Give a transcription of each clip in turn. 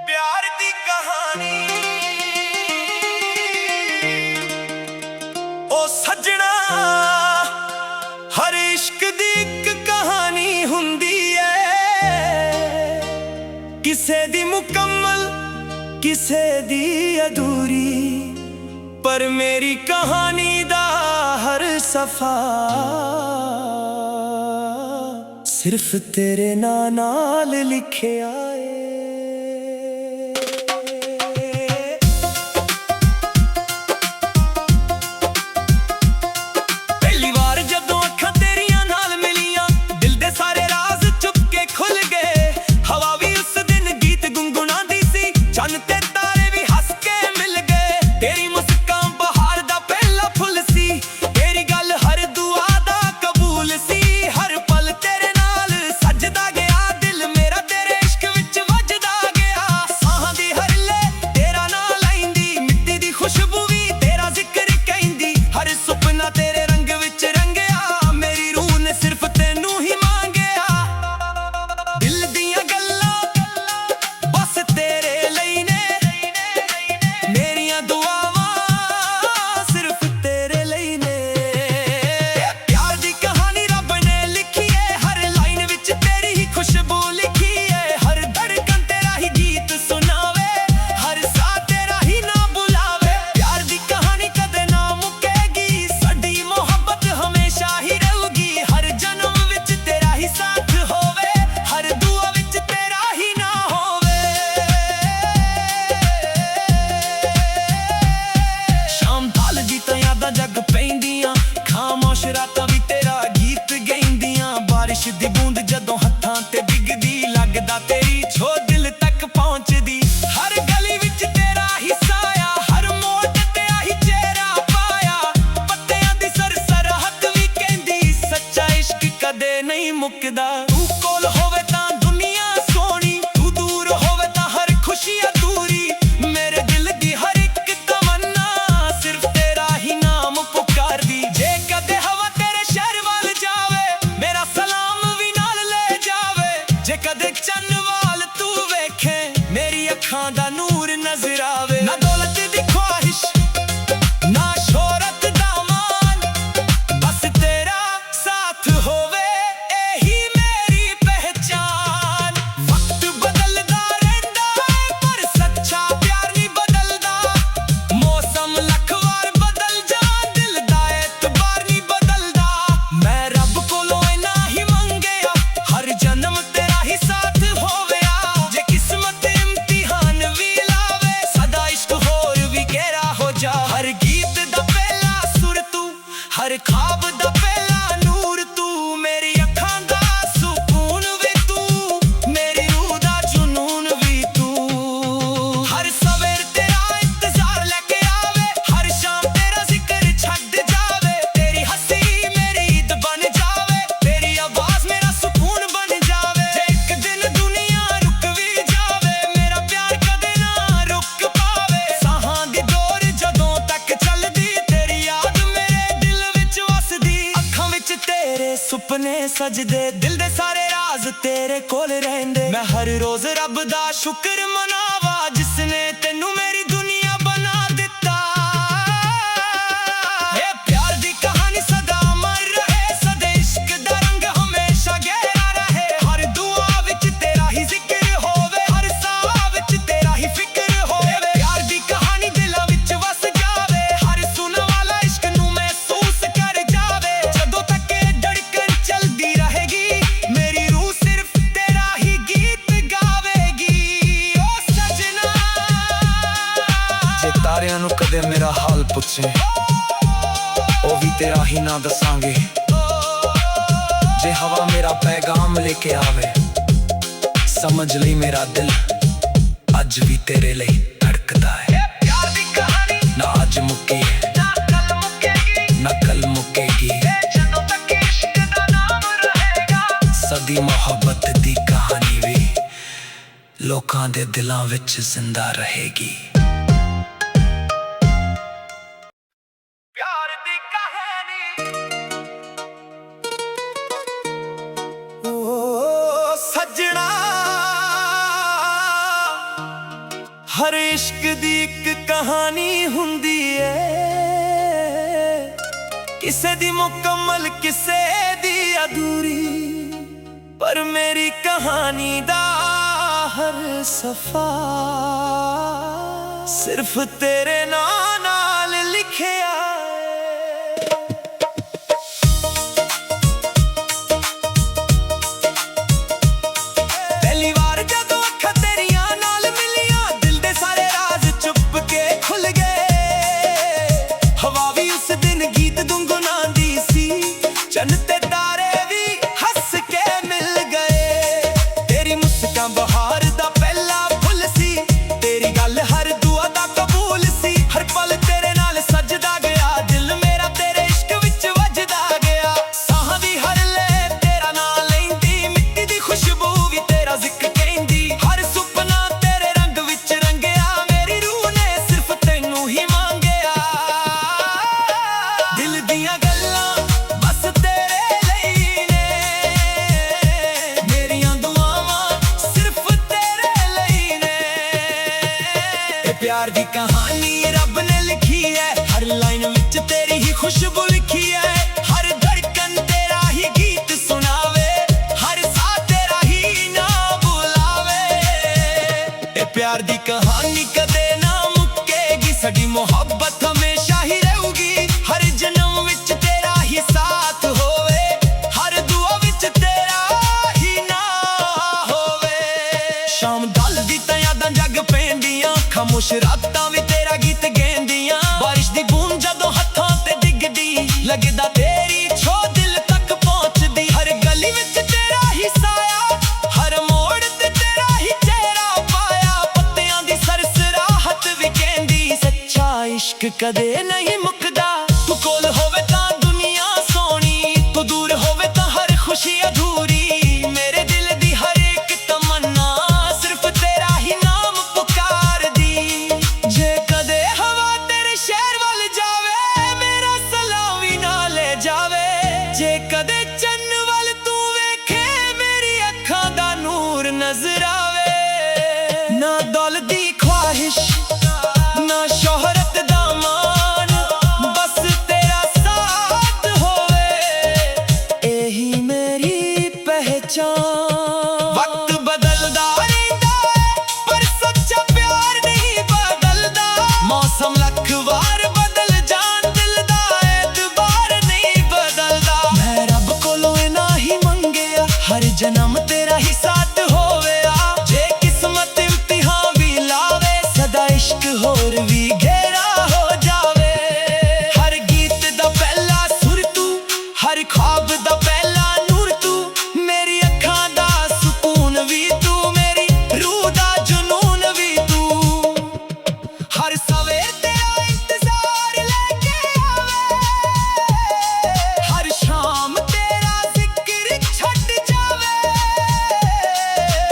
प्यार दी कहानी ओ सजना हर इश्क दी एक कहानी हुंदी है किसे दी मुकम्मल किसे दी अधूरी पर मेरी कहानी दा हर सफा सिर्फ तेरे नाल लिखिया है। दी बूंद जदों हत्थां ते डिगदी लगदा तेरी छो दिल तक पहुंचदी हर गली विच तेरा हिस्सा आ हर मोड़ ते आही चेहरा पाया पत्तियां दी सरहद भी कहंदी सच्चा इश्क कदे नहीं मुकदा तू कोल होवे तां दुनिया सोहनी तू दूर होवे तां हर खुशी अधूरी मेरे दिल दी हर एक तमन्ना सिर्फ तेरा ही नाम पुकारदी जे कदे हवा तेरे शहर वाल जावे मेरा जे कदे चन्न वाल तू वेखे मेरी अखां दा नूर नजर आवे ना दौलत दी ख्वाहिश ना शोहरत दा मान बस तेरा साथ होवे एही मेरी पहचान वक्त बदलदा रहिंदा है पर सच्चा प्यार नहीं बदलदा मौसम लख वार बदल जा दिल दा एतबार नहीं बदलदा मैं रब कोलों इना ही मंगया हर जन्म साथ होवे जे किस्मत इम्तिहान भी लावे सदा इश्क होर भी गहरा हो जा हर गीत दा पहला सुर तू हर ख्वाब दा पहला नूर तू मेरी अखां दा सुकून भी तू मेरी रूह दा जुनून भी तू हर सवेर तेरा इंतजार लेके आवे हर शाम तेरा जिक्र छड्ड जावे तेरी हंसी मेरी ईद बन जावे तेरी आवाज मेरा सुकून बन जावे सुपने सजदे दिल दे सारे राज तेरे कोल रहंदे मैं हर रोज रब दा शुक्र मनावा जिसने तेनू मेरी दुनिया बना दिता ए प्यार दी कहानी सदा अमर रहे सदा इश्क दा रंग हमेशा गहरा रहे हर दुआ विच तेरा ही जिक्र होवे हर साह विच तेरा ही फिक्र होवे प्यार दी कहानी दिल विच वस जावे हर सुन वाला इश्क नू महसूस कर जावे जदों तक चलती रहेगी मेरी रूह सिर्फ तेरा ही गीत गावेगी ओ सजना जे तारियां नू कदे मेरा हाल पुछे ओ भी तेरा ही ना दसांगे जे हवा मेरा पैगाम लेके आवे समझ ली मेरा दिल अज भी तेरे लिए धड़कदा है प्यार दी कहानी ना अज मुक्की है ना कल मुकेगी ना कल मुकेगी सदी मोहब्बत दी कहानी भी लोकां दे दिलां विच जिंदा रहेगी। प्यार दी कहानी ओ सजना हर इश्क दी एक कहानी हुंदी है, किसे दी मुकम्मल किसे दी अधूरी, पर मेरी कहानी दा हर सफा सिर्फ तेरे नाम नाल लिखिया। चन्न ते तारे भी हंस के मिल गए, तेरी मुस्कान बहार दा पहला फुल सी, तेरी गल हर दुआ दा कबूल सी। हर पल तेरे नाल सजदा गया, दिल मेरा तेरे इश्क विच वजदा गया। साह दी हर ले तेरा नाम लैंदी, मिट्टी दी खुशबू भी तेरा जिक्र कहंदी। हर सुपना तेरे रंग विच रंगिया, मेरी रूह ने सिर्फ तैनू ही मांगिया। दिल दियां गल्लां प्यार दी कहानी रब ने लिखी है, हर लाइन विच तेरी ही खुशबू लिखी है। हर धड़कन तेरा ही गीत सुनावे, हर साथ तेरा ही ना बुलावे। ए प्यार दी कहानी कदे ना मुक्केगी, साडी मोहब्बत हमेशा ही रहूगी। हर जन्म विच तेरा ही साथ होवे, हर दुआ विच तेरा ही ना होवे। शाम ढलदी तां यादां जग पैंदियां, खामोश रातां भी तेरा गीत गैंदियां। बारिश दी बूंद जदों हत्थां ते डिगदी, लगदा तेरी छो दिल तक पहुंचदी। हर गली विच तेरा ही साया, हर मोड़ ते तेरा ही चेहरा पाया। पत्तियां दी सरसराहट भी कहंदी, सच्चा इश्क कदे नहीं मुकदा। तू कोल होवे तां दुनिया सोहनी, तू दूर होवे तां हर खुशी अधूरी। मेरे दिल दी हर एक तमन्ना सिर्फ तेरा ही नाम पुकार दी। जे कदे हवा तेरे शहर वाल जावे, मेरा सलाम भी ना ले जावे। जे कदे चन्न वाल तू वेखे, मेरी अखां दा नूर नजर आवे। ना दौलत दी ख्वाहिश ना शोहरत दा मान, बस तेरा साथ होवे, एही मेरी पहचान। वक्त बदलदा रहिंदा है, पर सच्चा प्यार नहीं बदलदा। मौसम लख वार बदल जान, दिल दा एतबार नहीं बदलदा। मैं रब कोलों इना ही मंगिया, हर जन्म तेरा ही साथ होवेया। जे किस्मत इम्तिहान भी लावे, सदा इश्क होर भी घेरा हो जावे। हर गीत दा पहला सुर तू, हर ख्वाब दा पहला नूर तू। मेरी अखां दा सुकून भी तू, मेरी रूह दा जुनून भी तू। हर सवेर तेरा इंतजार लेके आवे, हर शाम तेरा जिक्र छड़ जावे।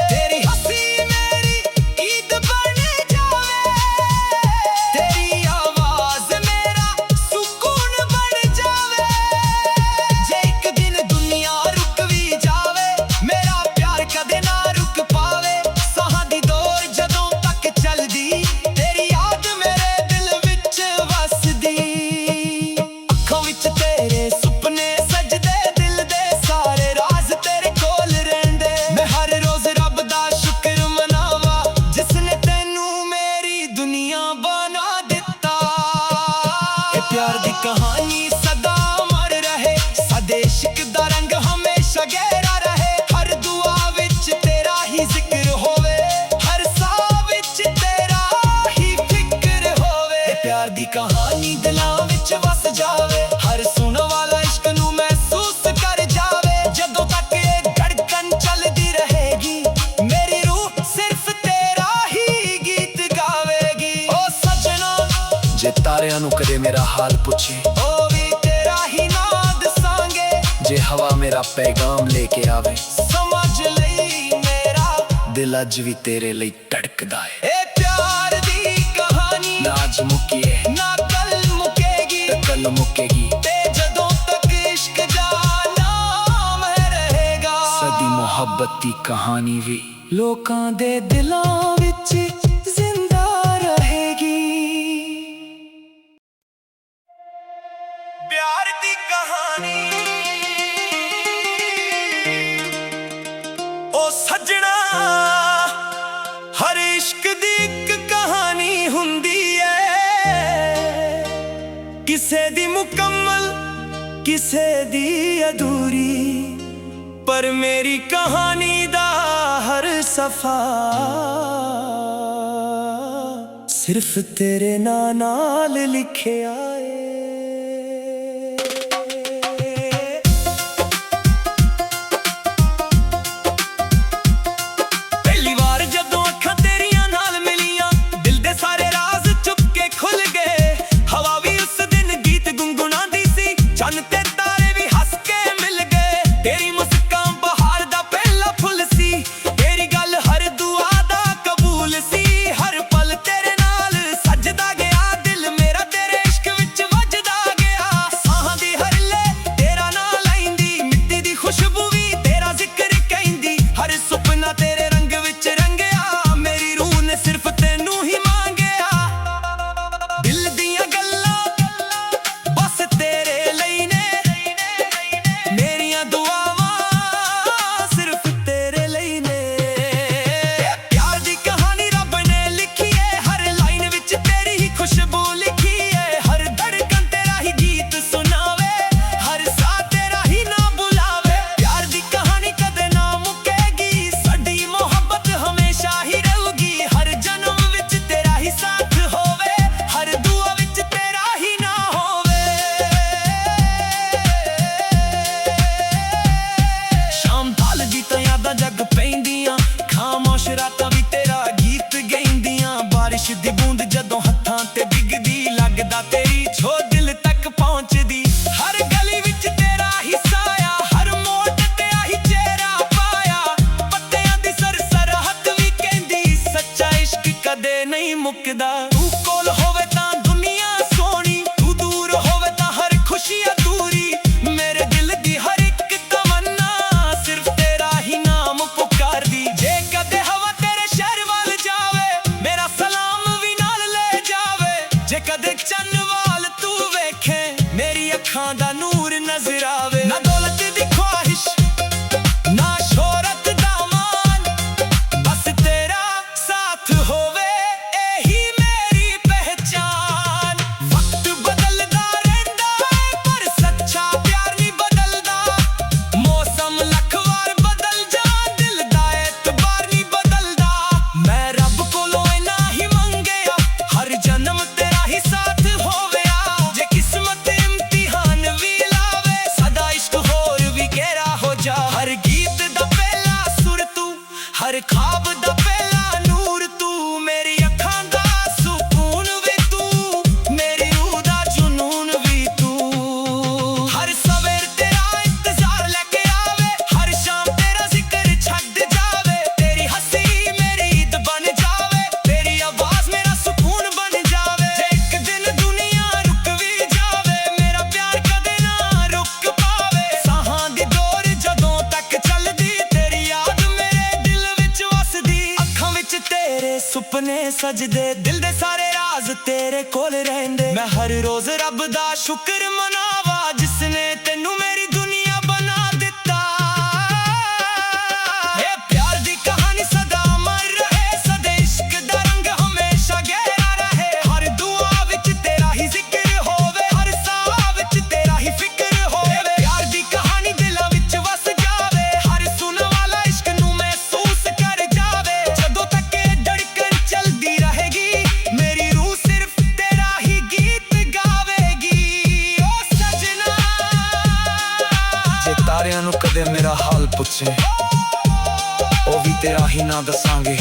तेरी हंसी मेरी ईद बन जावे, तेरी आवाज मेरा सुकून बन जावे। जे एक दिन दुनिया रुक भी जावे, मेरा प्यार कदे ना रुक पावे। साहां दी दौड़ जदों तक चलदी, तेरी याद मेरे दिल विच वसदी। अखां विच तेरे सुपने सजदे, दिल दे सारे राज तेरे कोल रहिंदे। मैं हर रोज रब दा शुक्र मनावा, जिसने तैनू मेरी दुनिया बना दिता। ए प्यार दी कहानी सदा अमर रहे, साडे इश्क दा रंग हमेशा गहरा रहे। हर दुआ विच तेरा ही जिक्र होवे, हर साह विच तेरा ही फिक्र होवे। ए प्यार दी कहानी दिलां विच वस जावे, हर सुन वाला इश्क नू महसूस कर जावे। जदों तक ये धड़कन चलदी रहेगी, मेरी रूह सिर्फ तेरा ही गीत गावेगी। ओ सजना जे तारियां नू कदे मेरा हाल पुछे, ओ भी तेरा ही नाम दसांगे। जे हवा मेरा पैगाम लेके आवे, समझ लई मेरा दिल अज भी तेरे लई धड़कदा है। ए प्यार दी कहानी ना अज मुक्की है, ना कल मुकेगी, ते कल मुकेगी ते जदों तक इश्क दा नाम है रहेगा। सदी मोहब्बत दी कहानी भी लोकां दे दिलां विच जिंदा इश्क दी एक कहानी हुंदी है, किसे दी मुकम्मल किसे दी अधूरी, पर मेरी कहानी दा हर सफा सिर्फ तेरे नाल लिखिया है। दी बूंद जदों हत्थां ते डिगदी, लगदा तेरी छो दिल तक पहुंचदी। हर गली विच तेरा ही साया, हर मोड़ ते आही चेहरा पाया। पत्तियां दी सरसराहत वी कहंदी, सच्चा इश्क कदे नहीं मुकदा। तू कोल होवे तां दुनिया सोहणी, तू दूर होवे तां हर खुशी अधूरी। मेरे दिल दी हर एक तमन्ना सिर्फ तेरा ही नाम पुकारदी। जे कदे हवा तेरे शहर वाल जावे, मेरा सलाम जे कदे चन्न वाल तू वेखे, मेरी अखां दा नूर नजर आवे। ना दौलत दी ख्वाहिश ना शोहरत दा मान, बस तेरा साथ होवे एही मेरी पहचान। वक्त बदलदा रहिंदा है पर सच्चा प्यार नहीं बदलदा। मौसम लख वार बदल जा, दिल दा एतबार नहीं बदलदा। मैं रब कोलों इना ही मंगया, हर जन्म हर ख्वाब दा पहला नूर तू। मेरी अखां दा सुकून वी तू, मेरी रूह दा जुनून वी तू। हर सवेर तेरा इंतजार लेके आवे, हर शाम तेरा जिक्र छड्ड जावे। तेरी हंसी मेरी ईद बन जावे, तेरी आवाज मेरा सुकून बन जावे। जे एक दिन दुनिया रुक वी जावे, मेरा प्यार कदे ना रुक पावे। साहां दी डोर जदों तक चलदी, तेरी याद तेरे सुपने सजदे, दिल दे सारे राज तेरे कोल रहंदे। मैं हर रोज रब दा शुक्र मनावा, जिसने तेनू मेरी दुनिया बना दिता। ए प्यार दी कहानी सदा अमर रहे, सदा इश्क दा रंग हमेशा गहरा रहे। हर दुआ विच तेरा ही जिक्र होवे, हर साह विच तेरा ही फिक्र होवे। प्यार दी कहानी दिलां विच वस जावे, हर सुनने वाला इश्क नू महसूस कर जावे। जदों तक चलती रहेगी मेरी रूह, सिर्फ तेरा ही गीत गावेगी। ओ सजना, जे तारियां नू कदे मेरा हाल पुछे, ओ भी तेरा ही ना दसांगे।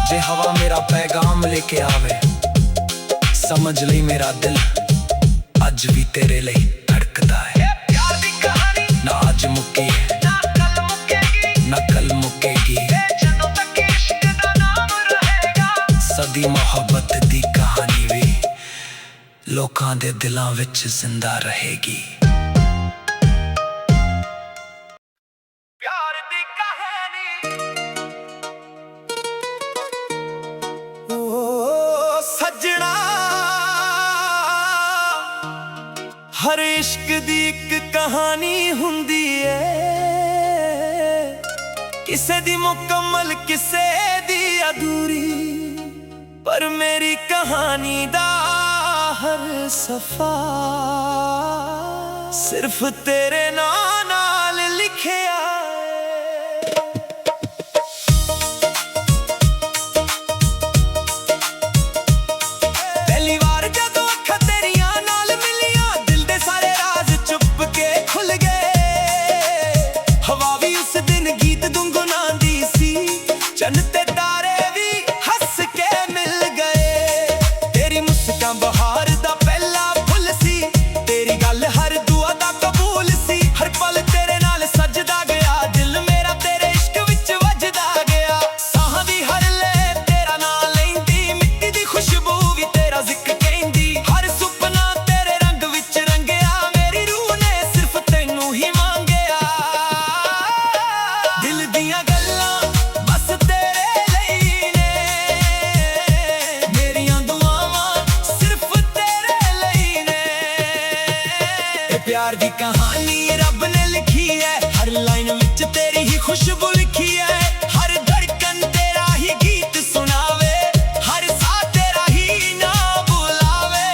जे हवा मेरा पैगाम लेके आवे, समझ लई मेरा दिल अज भी तेरे लिए धड़कदा है। प्यार दी कहानी ना अज मुक्की है, ना कल मुक्केगी, ना कल मुक्केगी। सदी मोहब्बत दी कहानी भी लोकां दे दिलां विच जिंदा रहेगी। प्यार दी कहानी, ओ सजना, हर इश्क दी एक कहानी हुंदी है, किसे दी मुकम्मल किसे दी अधूरी, पर मेरी कहानी दा हर सफा सिर्फ तेरे नाल लिखिया। चन्न ते तारे भी हंस के मिल गए, तेरी मुस्कान बहार दा पहला फुल सी, तेरी गल हर दुआ दा कबूल सी। हर पल तेरे नाल सजदा गया, दिल मेरा तेरे इश्क विच वजदा गया। साह दी हर ले तेरा नाम लैंदी, मिट्टी दी खुशबू भी तेरा जिक्र कहंदी। हर सुपना तेरे रंग विच रंगिया, मेरी रूह ने सिर्फ तैनू ही मांगिया। दिल दियां गल्लां प्यार दी कहानी रब ने लिखी है, हर लाइन विच तेरी ही खुशबू लिखी है। हर धड़कन तेरा ही गीत सुनावे, हर साह तेरा ही ना बुलावे।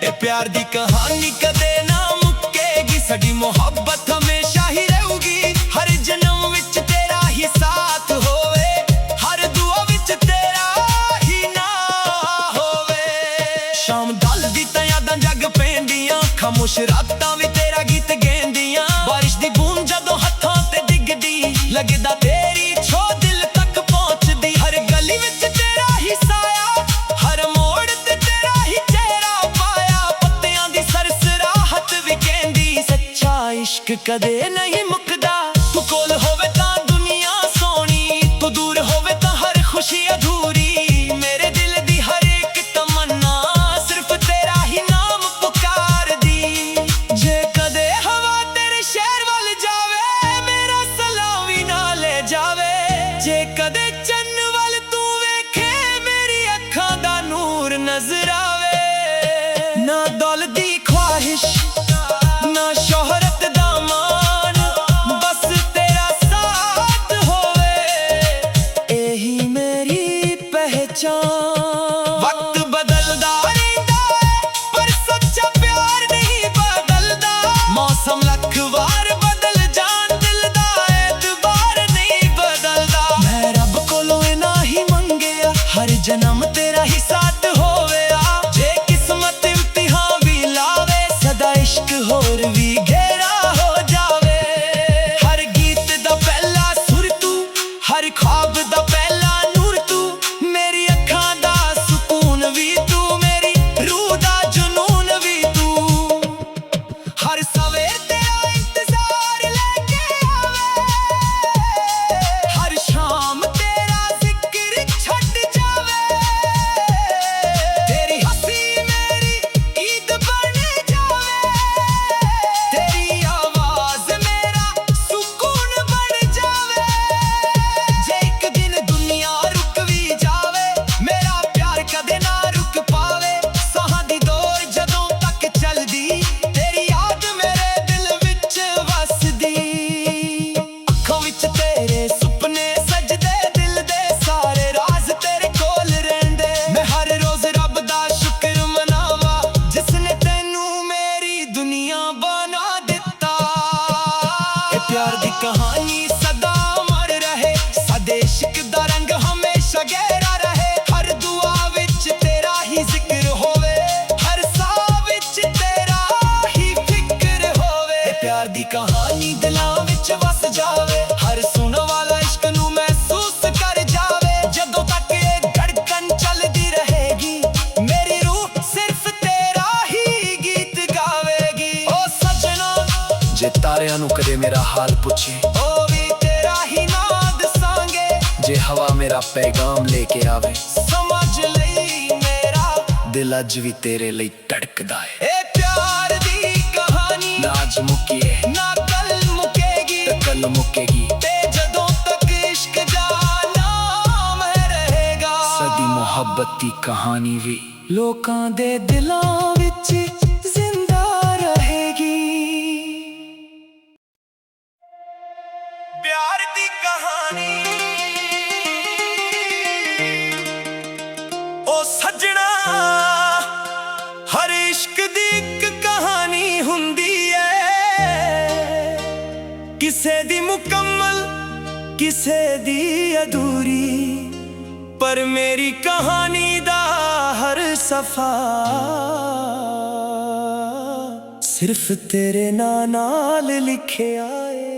ए प्यार दी कहानी कदे ना मुक्केगी, साडी मोहब्बत हमेशा ही रहूगी। हर जन्म विच तेरा ही साथ होवे, हर दुआ विच तेरा ही ना होवे। शाम ढल दी तां यादां जग पैंदियां, खामोश रातां भी तेरा गीत गैंदियां। बारिश दी बूंद जदों हत्थां ते डिगदी, लगदा तेरी छो दिल तक पहुंचदी। हर गली विच तेरा ही साया, हर मोड़ ते तेरा ही चेहरा पाया। पत्तियां दी सरसराहट भी कहंदी, सच्चा इश्क कदे नहीं मुकदा। तू कोल होवे तां दुनिया सोहनी, तू दूर होवे तां हर खुशी अधूरी। मेरे दिल दी हर एक तमन्ना सिर्फ तेरा ही नाम पुकार दी। जे कदे हवा तेरे शहर वाल जावे, मेरा सलाम भी ना ले जावे। जे कदे चन्न वाल तू वेखे, मेरी अखां दा नूर नजर आवे। ना दौलत दी ख्वाहिश, ना शोहरत दा मान, बस तेरा साथ होवे, एही मेरी पहचान। वक्त बदलदा रहिंदा है, पर सच्चा प्यार नहीं बदलदा। मौसम लख वार बदल जान, दिल दा एतबार नहीं बदलदा। मैं रब कोलों इना ही मंगिया, हर जन्म तेरा ही साथ होवे। जे किस्मत इम्तिहान भी लावे, सदा इश्क होर भी घेरा हो जावे। हर गीत दा पहला सुर तू, हर ख्वाब दा पहला नूर तू। मेरी अखां दा सुकून भी तू, मेरी रूह दा जुनून भी तू। हर सवेर तेरा इंतजार लेके आवे, हर शाम तेरा जिक्र छड़ जावे। तेरी हंसी मेरी ईद बन जावे, तेरी आवाज मेरा सुकून बन जावे। जे एक दिन दुनिया रुक भी जावे, मेरा प्यार कदे ना रुक पावे। साहां दी दौड़ जदों तक चलदी, तेरी याद मेरे दिल विच वसदी। अखां विच तेरे सुपने सजदे, दिल दे सारे राज तेरे कोल रहिंदे। मैं हर रोज रब दा शुक्र मनावा, जिसने तैनू मेरी दुनिया बना दिता। ए प्यार दी कहानी सदा अमर रहे, साडे इश्क दा रंग हमेशा गहरा रहे। हर दुआ विच तेरा ही जिक्र होवे, हर साह विच तेरा ही फिक्र होवे। ए प्यार दी कहानी दिलां विच वस जावे, हर सुनने वाला इश्क नू महसूस कर जावे। जदों तक ये धड़कन चलदी रहेगी, मेरी रूह सिर्फ तेरा ही गीत गावेगी। ओ सजना, जे तारियां नू कदे मेरा हाल पुछे, ओ भी तेरा ही नाम दसांगे। जे हवा मेरा पैगाम लेके आवे, समझ लई मेरा दिल अज भी तेरे लई धड़कदा है। ए प्यार दी कहानी ना अज मुक्की है, ना कल मुकेगी, ते कल मुकेगी ते जदों तक इश्क दा नाम रहेगा। सदी मोहब्बत दी कहानी भी लोकां दे दिलां विच जिंदा रहेगी। प्यार दी कहानी सजना हर इश्क दी एक कहानी हुंदी है, किसे दी मुकम्मल किसे दी अधूरी, पर मेरी कहानी दा हर सफा सिर्फ तेरे नाल लिखिया है।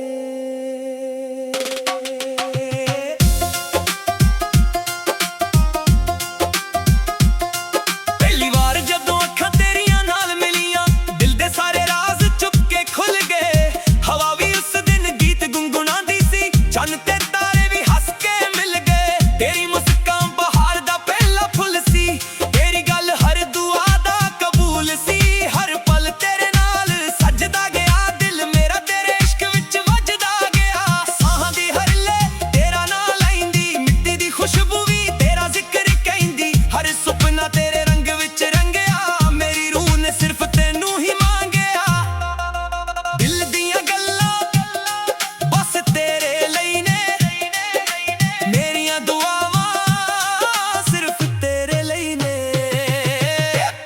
पहली बार जदों अखां तेरियां नाल मिलियां, दिल दे सारे राज चुप के खुल गए। हवा भी उस दिन गीत गुनगुनांदी सी, चन्न ते तारे भी हंस के मिल गए। तेरी मुस्कान बहार दा पहला फुल सी, तेरी गल हर दुआ दा कबूल सी। हर पल तेरे नाल सजदा गया, दिल मेरा तेरे इश्क विच वजदा गया। साहां दी हर ले तेरा नाम लैंदी, मिट्टी दी खुशबू भी तेरा जिक्र कहंदी। हर सुपना तेरे रंग विच रंगिया, मेरी रूह ने सिर्फ तेनू ही मांगिया। दिल दियां गल्लां बस तेरे लई ने, मेरियां दुआवां सिर्फ तेरे लई ने।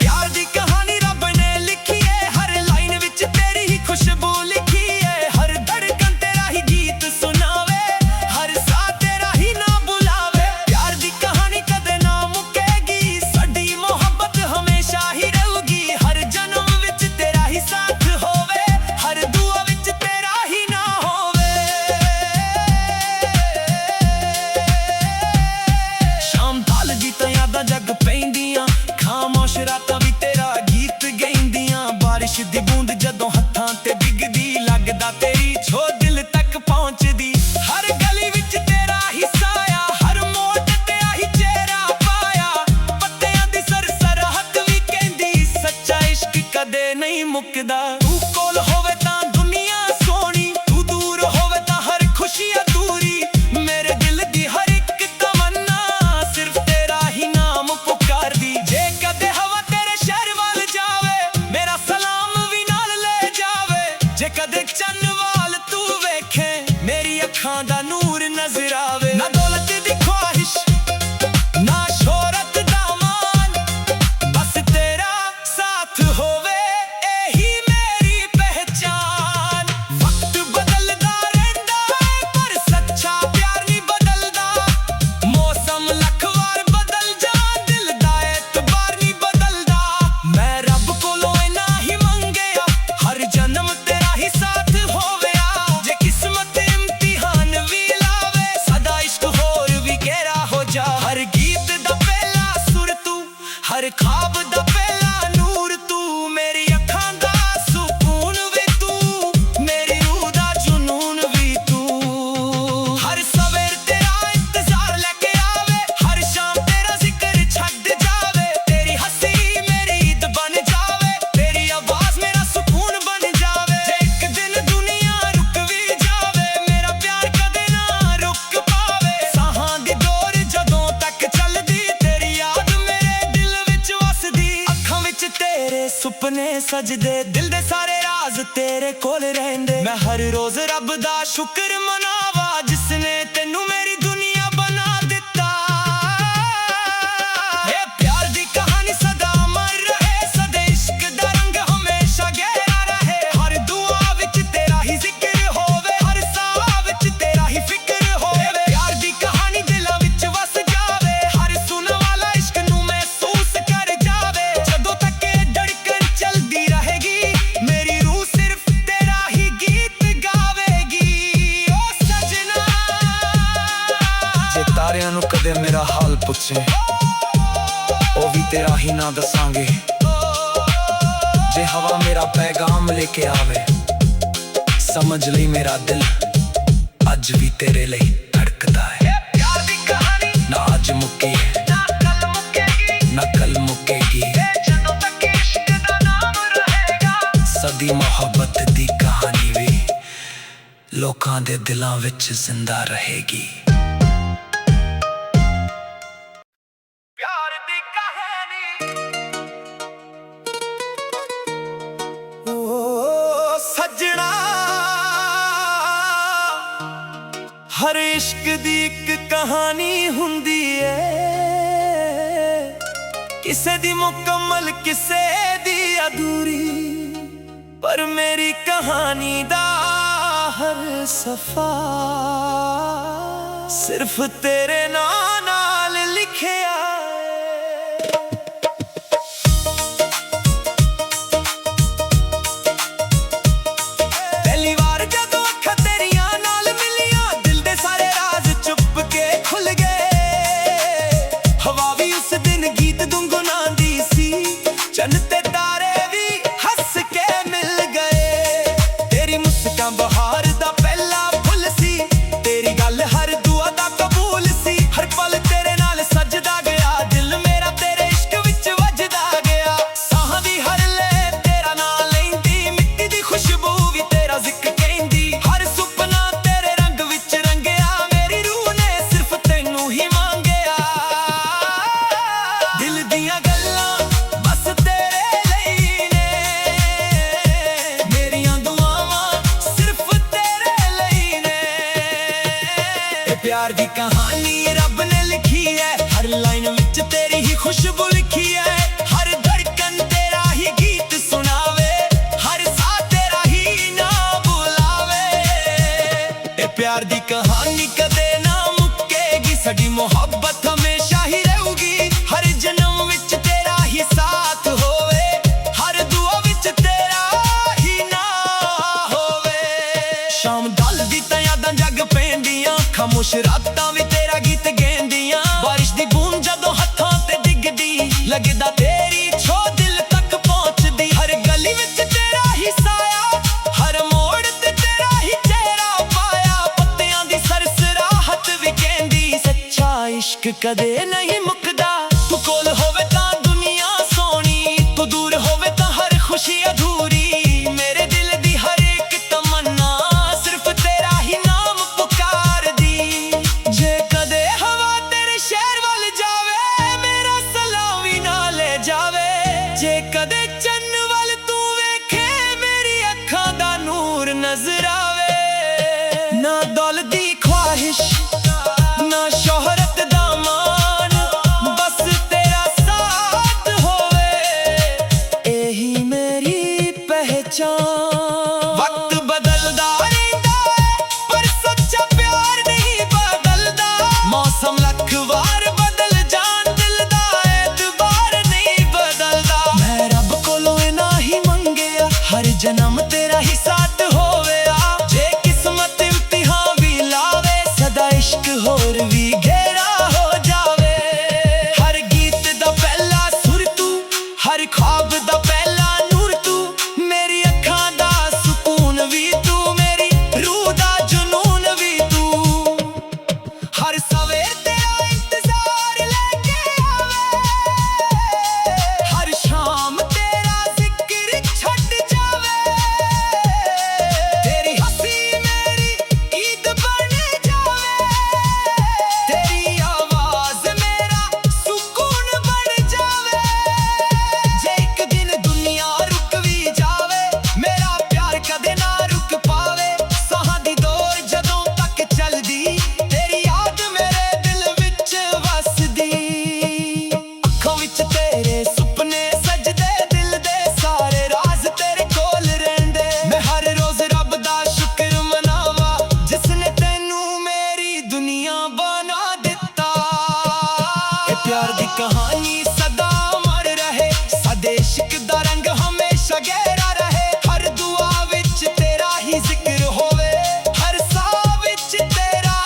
प्यार दी कहानी रब ने लिखी है, हर लाइन विच तेरी ही खुशबू लिखी है। हर धड़कन तेरा ही गीत सुनावे, हर साह तेरा ही ना बुलावे। प्यार दी कहानी कदे ना मुकेगी, साडी मोहब्बत हमेशा ही रहूगी। हर जन्म विच तेरा ही साथ होवे, हर दुआ विच तेरा ही ना होवे। शाम ढल दी तां यादां जग पैंदियां, खामोश रातां भी तेरा गीत गाइंदियां। बारिश दी बूंद जदों हत्थां ते डिगदी, लगदा तेरी छो दिल तक पहुंचदी। हर गली विच तेरा ही साया, हर मोड़ ते तेरा ही चेहरा पाया। पत्तियां दी सरसराहट भी कहंदी, सच्चा इश्क कदे नहीं मुकदा। तू कोल होवे तां दुनिया सोहनी, तू दूर होवे तां हर खुशी अधूरी। मेरे दिल दी हर एक तमन्ना सिर्फ तेरा ही नाम पुकारदी। जे कदे हवा तेरे शहर वाल जावे, मेरा सलाम भी नाल ले जावे। जे कदे चन्न वाल तू वेखे, मेरी अखां दा नूर नजर आवे। ना दौलत दी ख्वाहिश ना शोहरत दा मान, बस तेरा साथ होवे एही मेरी पहचान। वक्त बदलदा रहिंदा है, पर सच्चा प्यार नहीं बदलदा। मौसम लख वार बदल जान, दिल दा एतबार नहीं बदलदा। मैं रब कोलों इना ही मंगिया, हर जन्म तेरा ही साथ होवेया। जे किस्मत इम्तिहान भी लावे, सदा इश्क होर भी गहरा हो जा। हर गीत दा पहला सुर तू, हर ख्वाब दा पहला नूर तू। मेरी अखां दा सुकून भी तू, मेरी रूह दा जुनून भी तू। हर सवेर तेरा इंतजार लेके आवे, हर शाम तेरा जिक्र छड्ड जावे। तेरी हंसी मेरी ईद बन जावे, तेरी आवाज मेरा सुकून बन जावे। जे एक दिन दुनिया रुक भी जावे, मेरा प्यार कदे ना रुक पावे। साहां दी डोर जदों तक चलदी, तेरी याद मेरे दिल विच वसदी। अखां विच तेरे सुपने सजदे, दिल दे सारे राज तेरे कोल रहिंदे। मैं हर रोज रब दा शुक्र मनावा, जिसने तेनू मेरी दुनिया बना दिता। ए प्यार दी कहानी सदा अमर रहे, सदा इश्क दा रंग हमेशा गहरा रहे। हर दुआ विच तेरा ही जिक्र होवे, हर साह विच तेरा ही फिक्र होवे। प्यार दी कहानी दिलां विच वस जावे, हर सुन वाला इश्क नू महसूस कर जावे। जदों तक ये धड़कन चलदी रहेगी, मेरी रूह सिर्फ तेरा ही गीत गावेगी। ओ सजना जे तारियां नू कदे मेरा हाल पुछे, ओ भी तेरा ही ना दसांगे। जे हवा मेरा पैगाम लेके आवे, समझ लई मेरा दिल अज भी तेरे लिए धड़कदा है। प्यार दी कहानी ना अज मुक्की है, ना कल मुक्केगी, ना कल मुक्केगी। जदों तक इश्क दा नाम रहेगा, सदी मोहब्बत दी कहानी भी लोकां दे दिलां विच जिंदा रहेगी। प्यार दी कहानी ओ सजना हर इश्क दी एक कहानी हुंदी है, किसे दी मुकम्मल किसे दी अधूरी, पर मेरी कहानी दा हर सफा सिर्फ तेरे नाल लिखिया। पहली बार जदों अखां तेरियां नाल मिलियां, दिल दे सारे राज चुप के खुल गए। हवा भी उस दिन गीत गुनगुनांदी सी, चन्न ते तारे भी हंस के मिल गए। तेरी मुस्कान बहार दा पहला फुल सी, तेरी गल हर दुआ दा कबूल सी। हर पल तेरे नाल सजदा गया, दिल मेरा तेरे इश्क विच वजदा गया। साहां दी हर ले तेरा नाम लैंदी, मिट्टी दी खुशबू भी तेरा जिक्र कहंदी। हर सुपना तेरे रंग विच रंगिया, मेरी रूह ने सिर्फ तैनू ही मांगिया। दिल दियां गल्लां बस तेरे लई ने, मेरियां दुआवां सिर्फ तेरे लई ने। ए प्यार दी कहानी रब ने लिखी है, हर लाइन विच तेरी ही खुशबू लिखी है। हर धड़कन तेरा ही गीत सुनावे, हर साह तेरा ही नाम बुलावे। ए प्यार दी कहानी कदे ना मुक्केगी, साडी मोहब्बत हमेशा ही रहूगी। हर जन्म विच तेरा ही साथ होवे, हर दुआ विच तेरा ही नाम होवे। शाम ढलदी तां यादां जग पैंदियां, खामोश रातां भी तेरा गीत गैंदियां। बारिश दी बूंद जदों हत्थां ते डिगदी, लगदा तेरी छो दिल तक पहुंचदी। हर गली विच तेरा ही साया, हर मोड़ ते तेरा ही चेहरा पाया। पत्तियां दी सरसराहट भी कहंदी, सच्चा इश्क कदे नहीं मुकदा। तू कोल होवे तां दुनिया सोहनी, तू दूर होवे तां हर खुशी अधूरी। मेरे दिल दी हर एक तमन्ना सिर्फ तेरा ही नाम पुकारदी। जे कदे हवा तेरे शहर वल जावे, मेरा सलाम भी ना ले जावे। जे कदे चन्न वल तू वेखे, मेरी अखां दा नूर नजर आवे। ना दौलत दी ख्वाहिश ना शोहरत दा मान, बस तेरा साथ होवे, एही मेरी पहचान। वक्त बदलदा रहिंदा है, पर सच्चा प्यार नहीं बदलदा। मौसम लख वार बदल जान, दिल दा एतबार नहीं बदलदा। मैं रब कोलों इना ही मंगिया, हर जन्म तेरा ही साथ होवे। जे किस्मत इम्तिहान भी लावे, सदा इश्क होर भी घेरा हो जावे। हर गीत दा पहला सुर तू, हर ख्वाब दा पहला नूर तू। मेरी अखां दा सुकून भी तू, मेरी रूह दा जुनून भी तू। हर सवेर तेरा इंतजार लेके आवे, हर शाम तेरा जिक्र छड़ जावे। तेरी हंसी मेरी ईद बन जावे, तेरी आवाज मेरा सुकून बन जावे। जे एक दिन दुनिया रुक भी जावे, मेरा प्यार कदे ना रुक पावे। साहां दी दौड़ जदों तक चलदी, तेरी याद मेरे दिल विच वसदी। अखां विच तेरे सुपने सजदे, दिल दे सारे राज तेरे कोल रहिंदे। मैं हर रोज रब दा शुक्र मनावा, जिसने तैनू मेरी दुनिया बना दिता। ए प्यार दी कहानी सदा अमर रहे, साडे इश्क दा रंग हमेशा गहरा रहे। हर दुआ विच तेरा ही जिक्र होवे, हर साह विच तेरा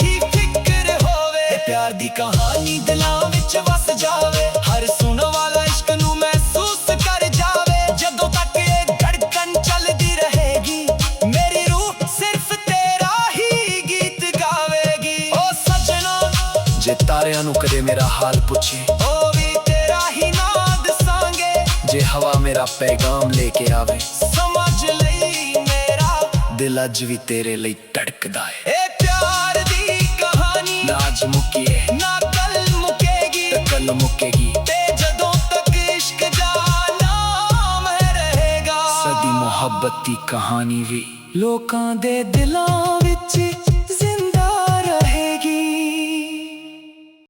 ही फिक्र होवे। ए प्यार दी कहानी दिलां विच वस जावे, हर सुनने वाला इश्क नू महसूस कर जावे। जदों तक ये धड़कन चलदी रहेगी, मेरी रूह सिर्फ तेरा ही गीत गावेगी। ओ सजना जे तारियां नू कदे मेरा हाल पुछे, ओ भी तेरा ही नाम दसांगे। जे हवा मेरा पैगाम लेके आवे, समझ लई मेरा दिल अज भी तेरे लई धड़कदा है। ए प्यार दी कहानी ना अज मुक्की है, ना कल मुकेगी, ते कल मुकेगी ते जदों तक इश्क दा नाम रहेगा। सदी मोहब्बत दी कहानी भी लोकां दे दिलां